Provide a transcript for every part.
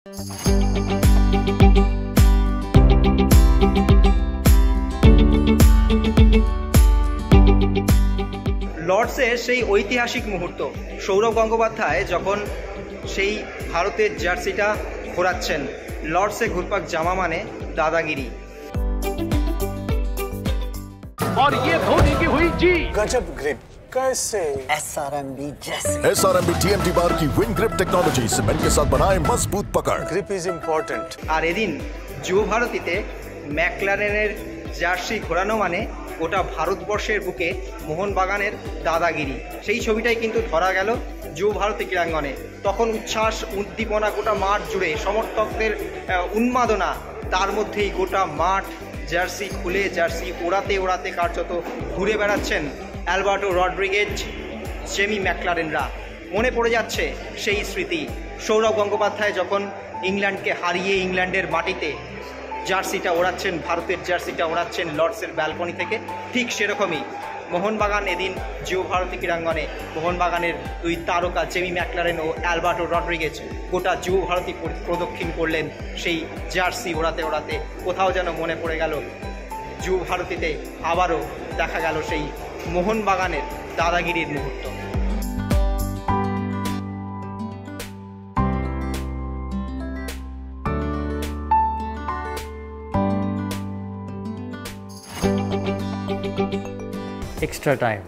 লর্ডসের সেই ঐতিহাসিক মুহূর্ত, সৌরভ গঙ্গোপাধ্যায় যখন সেই ভারতের জার্সিটা ঘোরাচ্ছেন। লর্ডসে ঘুরপাক জামা মানে দাদাগিরি। और ये धोनी की हुई जी गजब ग्रिप कैसे SRMB जैसे SRMB TMT बार की विंग ग्रिप टेक्नोलॉजी सीमेंट के साथ बनाए मजबूत पकड़। Grip is important. আর এদিন যুব ভারতীতে ম্যাকলারেনের জার্সি ঘোরানো মানে গোটা ভারতবর্ষের বুকে মোহনবাগানের দাদাগিরি। সেই ছবিটাই কিন্তু ধরা গেল যুব ভারতী ক্রীড়াঙ্গনে। তখন উচ্ছ্বাস উদ্দীপনা গোটা মাঠ জুড়ে, সমর্থকদের উন্মাদনা, তার মধ্যেই গোটা মাঠ জার্সি খুলে জার্সি ওড়াতে ওড়াতে কার্যত ঘুরে বেড়াচ্ছেন অ্যালবার্টো রড্রিগেজ, জেমি ম্যাকলারেনরা। মনে পড়ে যাচ্ছে সেই স্মৃতি, সৌরভ গঙ্গোপাধ্যায় যখন ইংল্যান্ডকে হারিয়ে ইংল্যান্ডের মাটিতে জার্সিটা ওড়াচ্ছেন, ভারতের জার্সিটা ওড়াচ্ছেন লর্ডসের ব্যালকনি থেকে। ঠিক সেরকমই মোহনবাগান এদিন যুব ভারতী ক্রীড়াঙ্গনে মোহনবাগানের দুই তারকা জেমি ম্যাকলারেন ও অ্যালবার্টো রড্রিগেজ গোটা যুব ভারতী প্রদক্ষিণ করলেন সেই জার্সি ওড়াতে ওড়াতে। কোথাও যেন মনে পড়ে গেল যুব ভারতীতে আবারও দেখা গেল সেই মোহনবাগানের দাদাগিরির মুহূর্ত। Extra time.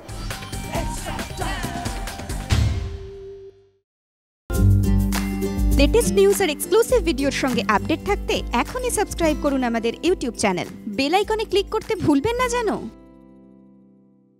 লেটেস্ট নিউজ আর এক্সক্লুসিভ ভিডিওর সঙ্গে আপডেট থাকতে এখনই সাবস্ক্রাইব করুন আমাদের ইউটিউব চ্যানেল। বেল আইকনে ক্লিক করতে ভুলবেন না যেন।